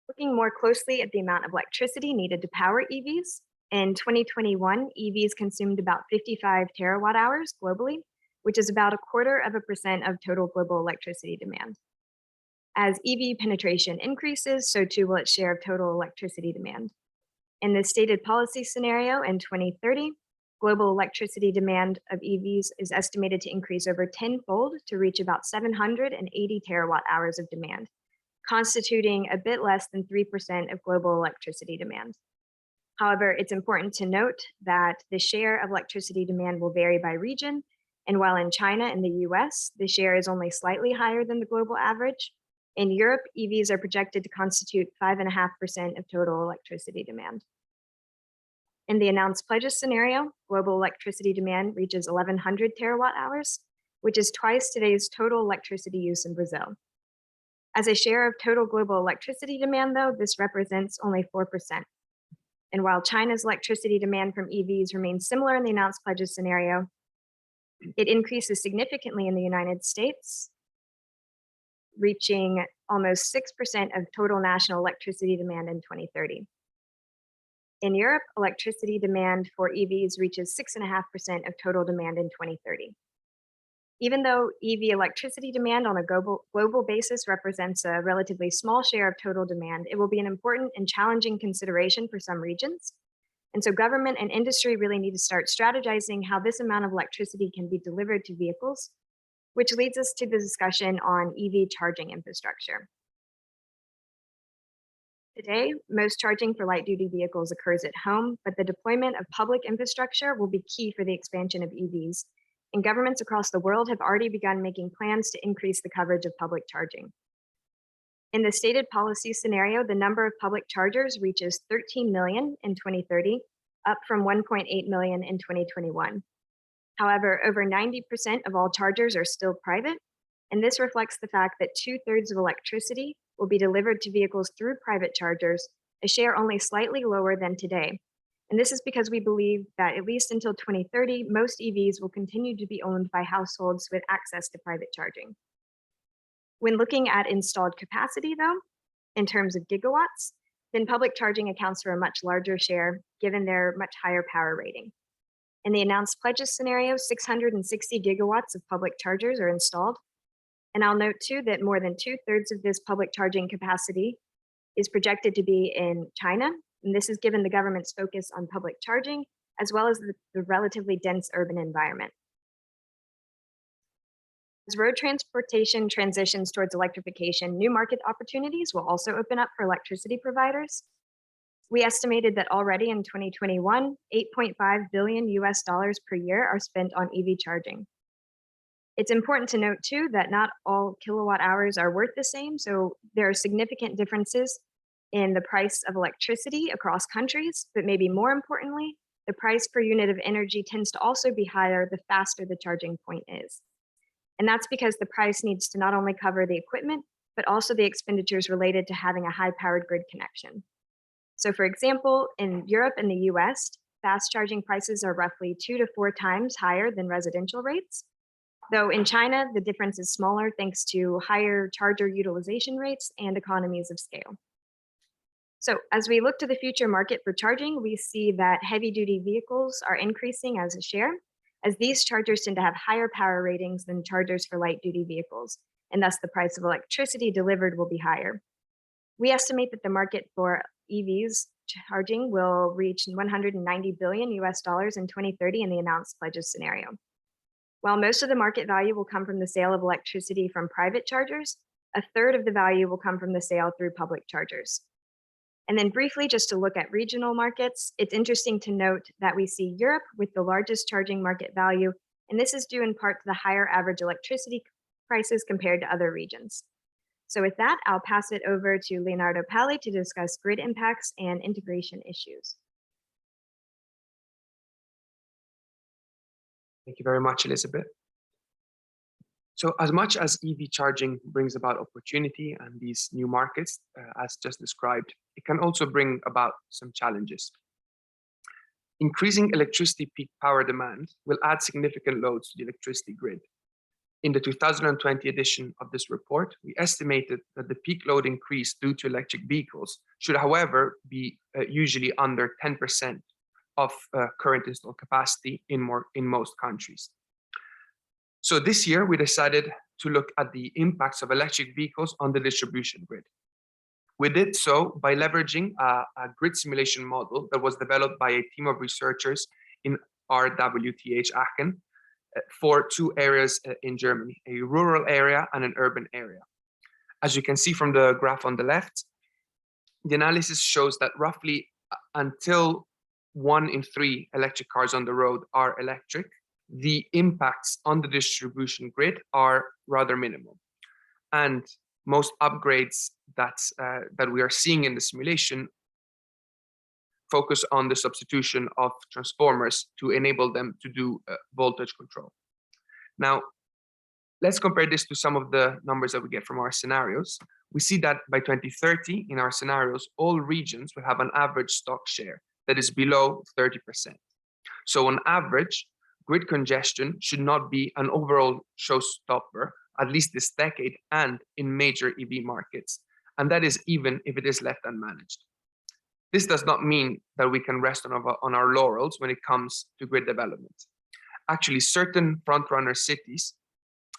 Looking more closely at the amount of electricity needed to power EVs, in 2021, EVs consumed about 55 terawatt hours globally, which is about 0.25% of total global electricity demand. As EV penetration increases, so too will its share of total electricity demand. In the stated policy scenario in 2030, global electricity demand of EVs is estimated to increase over 10-fold to reach about 780 terawatt hours of demand, constituting a bit less than 3% of global electricity demand. However, it's important to note that the share of electricity demand will vary by region, and while in China and the US, the share is only slightly higher than the global average, in Europe, EVs are projected to constitute 5.5% of total electricity demand. In the announced pledges scenario, global electricity demand reaches 1,100 terawatt hours, which is twice today's total electricity use in Brazil. As a share of total global electricity demand, though, this represents only 4%. And while China's electricity demand from EVs remains similar in the announced pledges scenario, it increases significantly in the United States, reaching almost 6% of total national electricity demand in 2030. In Europe, electricity demand for EVs reaches 6.5% of total demand in 2030. Even though EV electricity demand on a global basis represents a relatively small share of total demand, it will be an important and challenging consideration for some regions. And so government and industry really need to start strategizing how this amount of electricity can be delivered to vehicles, which leads us to the discussion on EV charging infrastructure. Today, most charging for light-duty vehicles occurs at home, but the deployment of public infrastructure will be key for the expansion of EVs. And governments across the world have already begun making plans to increase the coverage of public charging. In the stated policy scenario, the number of public chargers reaches 13 million in 2030, up from 1.8 million in 2021. However, over 90% of all chargers are still private, and this reflects the fact that 2/3 of electricity will be delivered to vehicles through private chargers, a share only slightly lower than today. And this is because we believe that at least until 2030, most EVs will continue to be owned by households with access to private charging. When looking at installed capacity, though, in terms of gigawatts, then public charging accounts for a much larger share, given their much higher power rating. In the announced pledges scenario, 660 gigawatts of public chargers are installed. And I'll note too that more than 2/3 of this public charging capacity is projected to be in China. And this is given the government's focus on public charging, as well as the relatively dense urban environment. As road transportation transitions towards electrification, new market opportunities will also open up for electricity providers. We estimated that already in 2021, $8.5 billion per year are spent on EV charging. It's important to note too that not all kilowatt hours are worth the same, so there are significant differences in the price of electricity across countries, but maybe more importantly, the price per unit of energy tends to also be higher the faster the charging point is. And that's because the price needs to not only cover the equipment, but also the expenditures related to having a high-powered grid connection. So for example, in Europe and the US, fast charging prices are roughly 2 to 4 times higher than residential rates. Though in China, the difference is smaller thanks to higher charger utilization rates and economies of scale. So as we look to the future market for charging, we see that heavy-duty vehicles are increasing as a share, as these chargers tend to have higher power ratings than chargers for light-duty vehicles, and thus the price of electricity delivered will be higher. We estimate that the market for EVs charging will reach 190 billion US dollars in 2030 in the announced pledges scenario. While most of the market value will come from the sale of electricity from private chargers, a third of the value will come from the sale through public chargers. And then briefly, just to look at regional markets, it's interesting to note that we see Europe with the largest charging market value, and this is due in part to the higher average electricity prices compared to other regions. So with that, I'll pass it over to Leonardo Pali to discuss grid impacts and integration issues. Thank you very much, Elizabeth. So as much as EV charging brings about opportunity and these new markets, as just described, it can also bring about some challenges. Increasing electricity peak power demand will add significant loads to the electricity grid. In the 2020 edition of this report, we estimated that the peak load increase due to electric vehicles should, however, be usually under 10% of current installed capacity in most countries. So this year, we decided to look at the impacts of electric vehicles on the distribution grid. We did so by leveraging a grid simulation model that was developed by a team of researchers in RWTH Aachen for 2 areas in Germany, a rural area and an urban area. As you can see from the graph on the left, the analysis shows that roughly until 1 in 3 electric cars on the road are electric, the impacts on the distribution grid are rather minimal. And most upgrades that we are seeing in the simulation focus on the substitution of transformers to enable them to do voltage control. Now, let's compare this to some of the numbers that we get from our scenarios. We see that by 2030, in our scenarios, all regions will have an average stock share that is below 30%. So on average, grid congestion should not be an overall showstopper, at least this decade, and in major EV markets. And that is even if it is left unmanaged. This does not mean that we can rest on our laurels when it comes to grid development. Actually, certain front-runner cities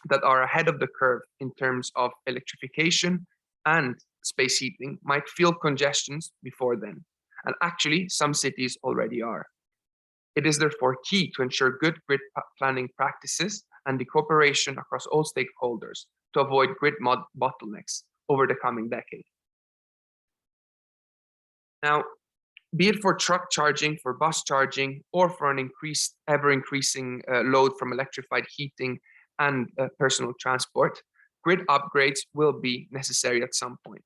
that are ahead of the curve in terms of electrification and space heating might feel congestions before then. And actually, some cities already are. It is therefore key to ensure good grid planning practices and the cooperation across all stakeholders to avoid grid bottlenecks over the coming decade. Now, be it for truck charging, for bus charging, or for an ever-increasing load from electrified heating and personal transport, grid upgrades will be necessary at some point.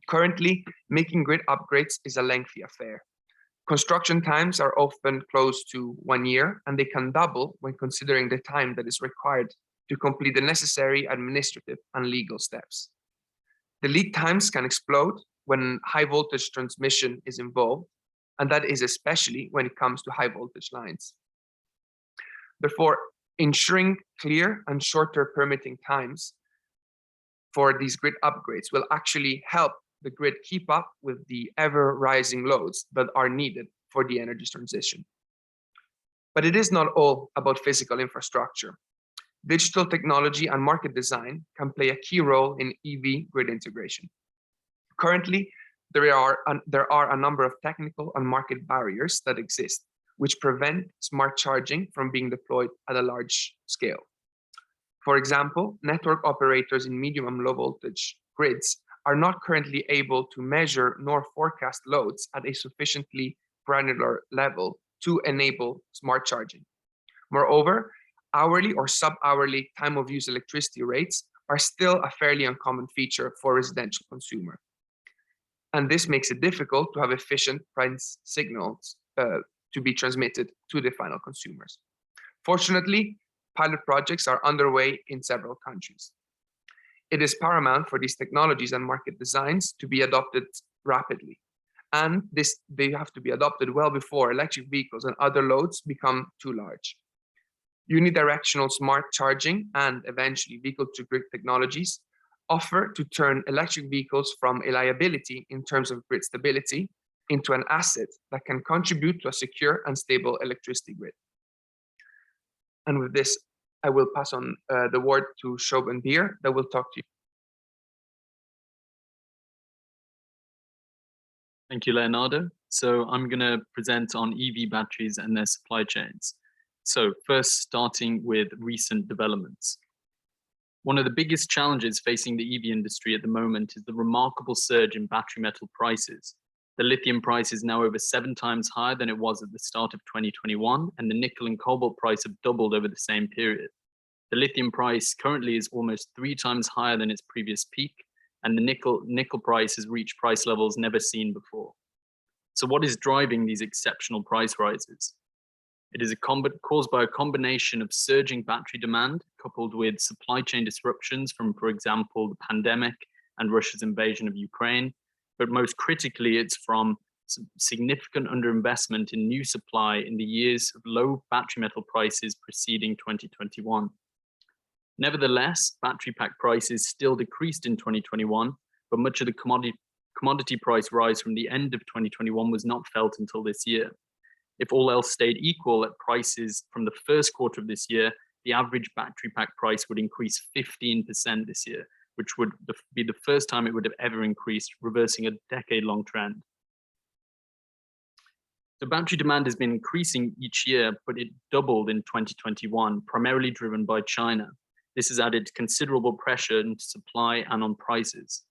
Currently, making grid upgrades is a lengthy affair. Construction times are often close to 1 year, and they can double when considering the time that is required to complete the necessary administrative and legal steps. The lead times can explode when high voltage transmission is involved, and that is especially when it comes to high voltage lines. Therefore, ensuring clear and shorter permitting times for these grid upgrades will actually help the grid keep up with the ever-rising loads that are needed for the energy transition. But it is not all about physical infrastructure. Digital technology and market design can play a key role in EV grid integration. Currently, there are a number of technical and market barriers that exist, which prevent smart charging from being deployed at a large scale. For example, network operators in medium and low voltage grids are not currently able to measure nor forecast loads at a sufficiently granular level to enable smart charging. Moreover, hourly or sub-hourly time of use electricity rates are still a fairly uncommon feature for residential consumer. And this makes it difficult to have efficient price signals to be transmitted to the final consumers. Fortunately, pilot projects are underway in several countries. It is paramount for these technologies and market designs to be adopted rapidly. And they have to be adopted well before electric vehicles and other loads become too large. Unidirectional smart charging and eventually vehicle-to-grid technologies offer to turn electric vehicles from a liability in terms of grid stability into an asset that can contribute to a secure and stable electricity grid. And with this, I will pass on the word to Shobhan Beer that will talk to you. Thank you, Leonardo. So I'm going to present on EV batteries and their supply chains. So first, starting with recent developments. One of the biggest challenges facing the EV industry at the moment is the remarkable surge in battery metal prices. The lithium price is now over 7 times higher than it was at the start of 2021, and the nickel and cobalt price have doubled over the same period. The lithium price currently is almost 3 times higher than its previous peak, and the nickel price has reached price levels never seen before. So what is driving these exceptional price rises? It is caused by a combination of surging battery demand coupled with supply chain disruptions from, for example, the pandemic and Russia's invasion of Ukraine. But most critically, it's from significant underinvestment in new supply in the years of low battery metal prices preceding 2021. Nevertheless, battery pack prices still decreased in 2021, but much of the commodity price rise from the end of 2021 was not felt until this year. If all else stayed equal at prices from the first quarter of this year, the average battery pack price would increase 15% this year, which would be the first time it would have ever increased, reversing a decade-long trend. The battery demand has been increasing each year, but it doubled in 2021, primarily driven by China. This has added considerable pressure into supply and on prices.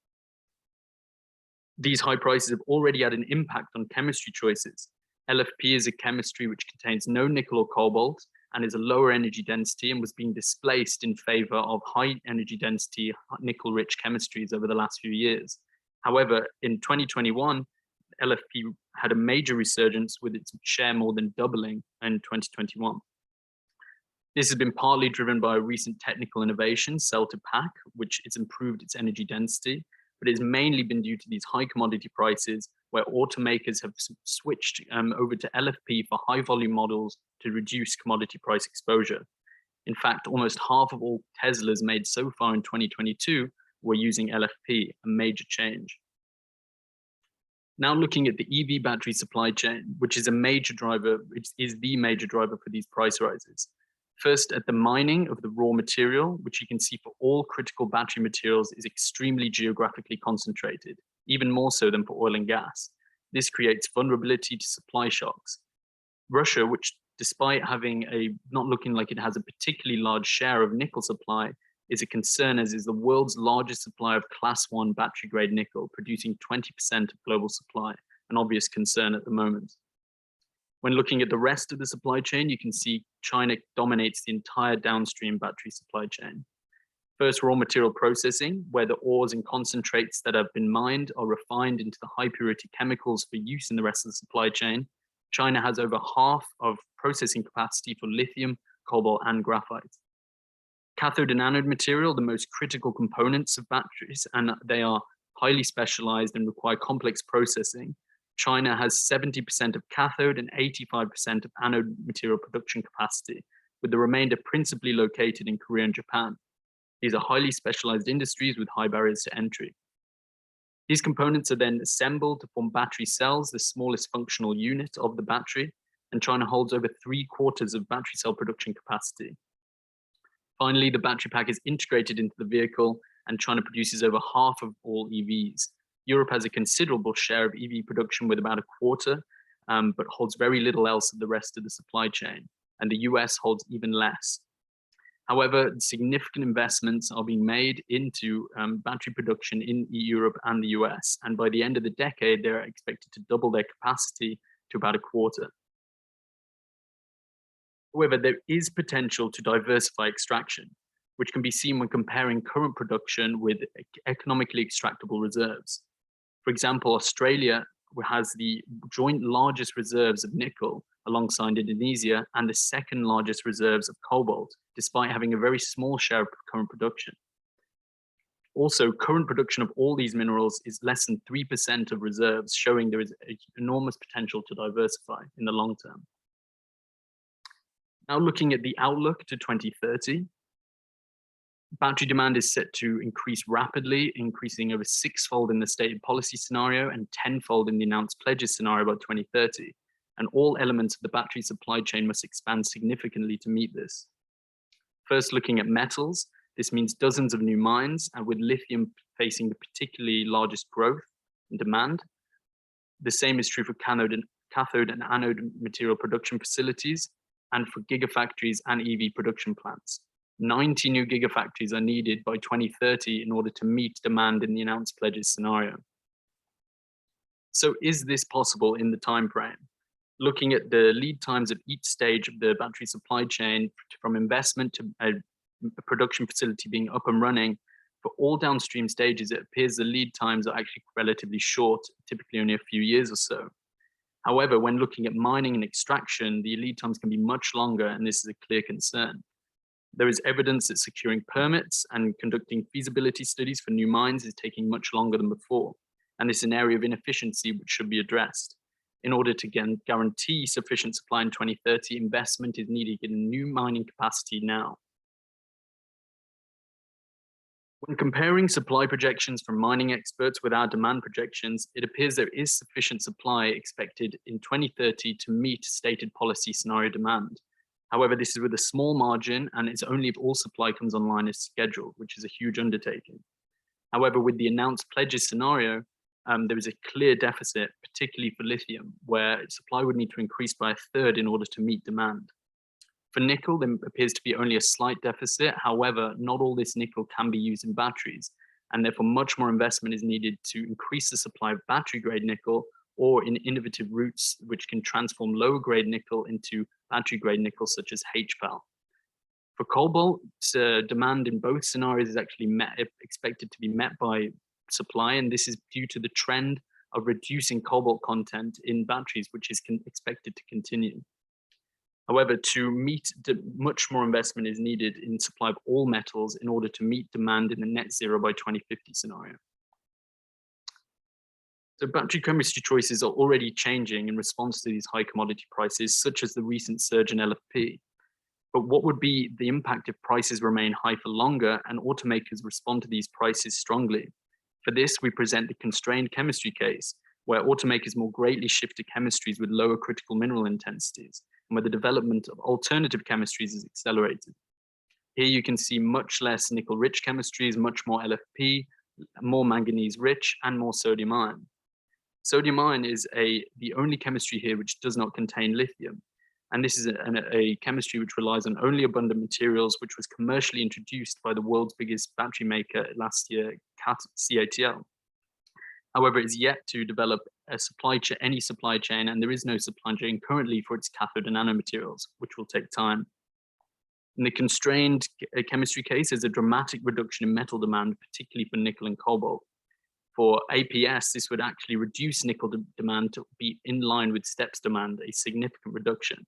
These high prices have already had an impact on chemistry choices. LFP is a chemistry which contains no nickel or cobalt and is a lower energy density and was being displaced in favor of high energy density nickel-rich chemistries over the last few years. However, in 2021, LFP had a major resurgence with its share more than doubling in 2021. This has been partly driven by a recent technical innovation, cell-to-pack, which has improved its energy density, but it's mainly been due to these high commodity prices where automakers have switched over to LFP for high volume models to reduce commodity price exposure. In fact, almost half of all Teslas made so far in 2022 were using LFP, a major change. Now looking at the EV battery supply chain, which is a major driver, which is the major driver for these price rises. First, at the mining of the raw material, which you can see for all critical battery materials is extremely geographically concentrated, even more so than for oil and gas. This creates vulnerability to supply shocks. Russia, which despite not looking like it has a particularly large share of nickel supply, is a concern as is the world's largest supplier of class 1 battery grade nickel, producing 20% of global supply, an obvious concern at the moment. When looking at the rest of the supply chain, you can see China dominates the entire downstream battery supply chain. First, raw material processing, where the ores and concentrates that have been mined are refined into the high purity chemicals for use in the rest of the supply chain. China has over half of processing capacity for lithium, cobalt, and graphite. Cathode and anode material, the most critical components of batteries, and they are highly specialized and require complex processing. China has 70% of cathode and 85% of anode material production capacity, with the remainder principally located in Korea and Japan. These are highly specialized industries with high barriers to entry. These components are then assembled to form battery cells, the smallest functional unit of the battery, and China holds over 3/4 of battery cell production capacity. Finally, the battery pack is integrated into the vehicle, and China produces over half of all EVs. Europe has a considerable share of EV production with about 1/4, but holds very little else of the rest of the supply chain, and the US holds even less. However, significant investments are being made into battery production in Europe and the US, and by the end of the decade, they're expected to double their capacity to about 1/4. However, there is potential to diversify extraction, which can be seen when comparing current production with economically extractable reserves. For example, Australia has the joint largest reserves of nickel alongside Indonesia, and the second largest reserves of cobalt, despite having a very small share of current production. Also, current production of all these minerals is less than 3% of reserves, showing there is enormous potential to diversify in the long term. Now looking at the outlook to 2030, battery demand is set to increase rapidly, increasing over 6-fold in the stated policy scenario and 10-fold in the announced pledges scenario by 2030. And all elements of the battery supply chain must expand significantly to meet this. First, looking at metals, this means dozens of new mines, and with lithium facing the particularly largest growth in demand. The same is true for cathode and anode material production facilities, and for gigafactories and EV production plants. 90 new gigafactories are needed by 2030 in order to meet demand in the announced pledges scenario. So is this possible in the time frame? Looking at the lead times of each stage of the battery supply chain, from investment to a production facility being up and running, for all downstream stages, it appears the lead times are actually relatively short, typically only a few years or so. However, when looking at mining and extraction, the lead times can be much longer, and this is a clear concern. There is evidence that securing permits and conducting feasibility studies for new mines is taking much longer than before, and this is an area of inefficiency which should be addressed. In order to guarantee sufficient supply in 2030, investment is needed in new mining capacity now. When comparing supply projections from mining experts with our demand projections, it appears there is sufficient supply expected in 2030 to meet stated policy scenario demand. However, this is with a small margin, and it's only if all supply comes online as scheduled, which is a huge undertaking. However, with the announced pledges scenario, there is a clear deficit, particularly for lithium, where supply would need to increase by 1/3 in order to meet demand. For nickel, there appears to be only a slight deficit. However, not all this nickel can be used in batteries, and therefore much more investment is needed to increase the supply of battery-grade nickel or in innovative routes which can transform lower-grade nickel into battery-grade nickel, such as HPAL. For cobalt, demand in both scenarios is actually expected to be met by supply, and this is due to the trend of reducing cobalt content in batteries, which is expected to continue. However, to meet much more investment is needed in supply of all metals in order to meet demand in the net zero by 2050 scenario. So battery chemistry choices are already changing in response to these high commodity prices, such as the recent surge in LFP. But what would be the impact if prices remain high for longer and automakers respond to these prices strongly? For this, we present the constrained chemistry case, where automakers more greatly shift to chemistries with lower critical mineral intensities, and where the development of alternative chemistries is accelerated. Here you can see much less nickel-rich chemistries, much more LFP, more manganese-rich, and more sodium ion. Sodium ion is the only chemistry here which does not contain lithium, and this is a chemistry which relies on only abundant materials, which was commercially introduced by the world's biggest battery maker last year, CATL. However, it's yet to develop any supply chain, and there is no supply chain currently for its cathode and nanomaterials, which will take time. In the constrained chemistry case, there's a dramatic reduction in metal demand, particularly for nickel and cobalt. For APS, this would actually reduce nickel demand to be in line with STEPS demand, a significant reduction.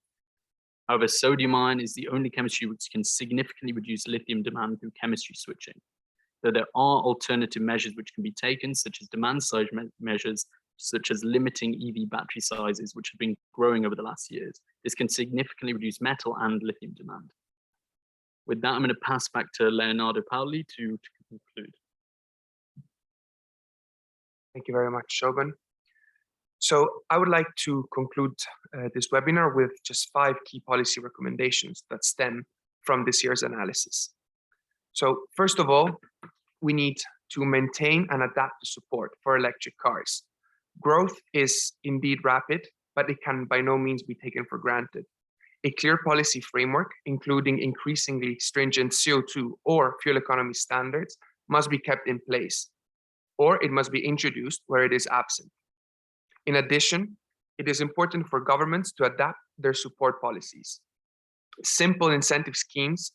However, sodium ion is the only chemistry which can significantly reduce lithium demand through chemistry switching. Though there are alternative measures which can be taken, such as demand side measures, such as limiting EV battery sizes, which have been growing over the last years. This can significantly reduce metal and lithium demand. With that, I'm going to pass back to Leonardo Paoli to conclude. Thank you very much, Shogun. So I would like to conclude this webinar with just 5 key policy recommendations that stem from this year's analysis. So first of all, we need to maintain and adapt the support for electric cars. Growth is indeed rapid, but it can by no means be taken for granted. A clear policy framework, including increasingly stringent CO2 or fuel economy standards, must be kept in place, or it must be introduced where it is absent. In addition, it is important for governments to adapt their support policies. Simple incentive schemes,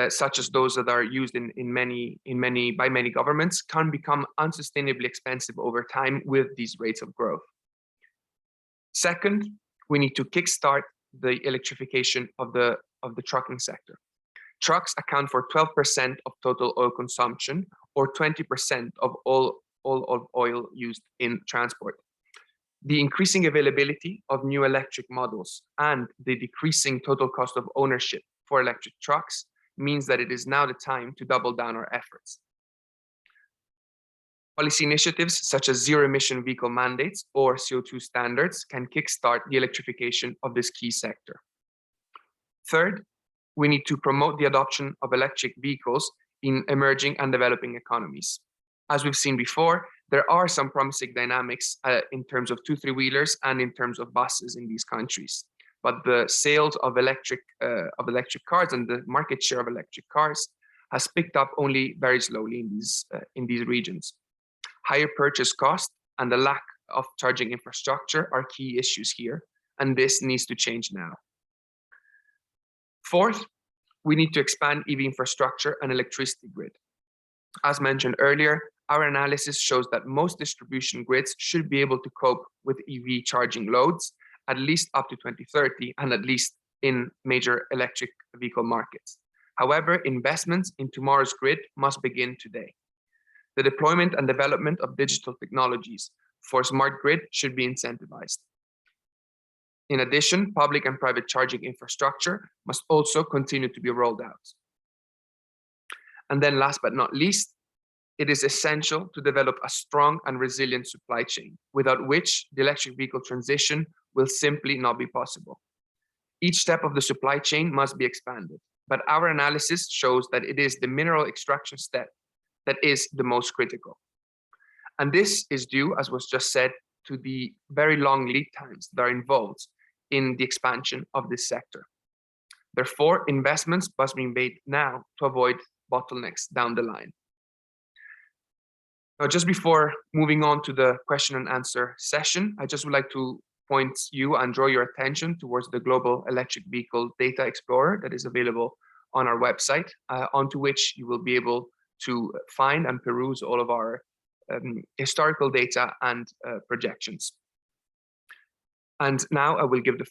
such as those that are used by many governments, can become unsustainably expensive over time with these rates of growth. Second, we need to kickstart the electrification of the trucking sector. Trucks account for 12% of total oil consumption, or 20% of all oil used in transport. The increasing availability of new electric models and the decreasing total cost of ownership for electric trucks means that it is now the time to double down our efforts. Policy initiatives such as zero-emission vehicle mandates or CO2 standards can kickstart the electrification of this key sector. Third, we need to promote the adoption of electric vehicles in emerging and developing economies. As we've seen before, there are some promising dynamics in terms of 2-3-wheelers and in terms of buses in these countries. But the sales of electric cars and the market share of electric cars has picked up only very slowly in these regions. Higher purchase costs and the lack of charging infrastructure are key issues here, and this needs to change now. Fourth, we need to expand EV infrastructure and electricity grid. As mentioned earlier, our analysis shows that most distribution grids should be able to cope with EV charging loads, at least up to 2030, and at least in major electric vehicle markets. However, investments in tomorrow's grid must begin today. The deployment and development of digital technologies for smart grid should be incentivized. In addition, public and private charging infrastructure must also continue to be rolled out. And then last but not least, it is essential to develop a strong and resilient supply chain, without which the electric vehicle transition will simply not be possible. Each step of the supply chain must be expanded, but our analysis shows that it is the mineral extraction step that is the most critical. And this is due, as was just said, to the very long lead times that are involved in the expansion of this sector. Therefore, investments must be made now to avoid bottlenecks down the line. Now, just before moving on to the question and answer session, I just would like to point you and draw your attention towards the Global Electric Vehicle Data Explorer that is available on our website, onto which you will be able to find and peruse all of our historical data and projections. And now I will give the floor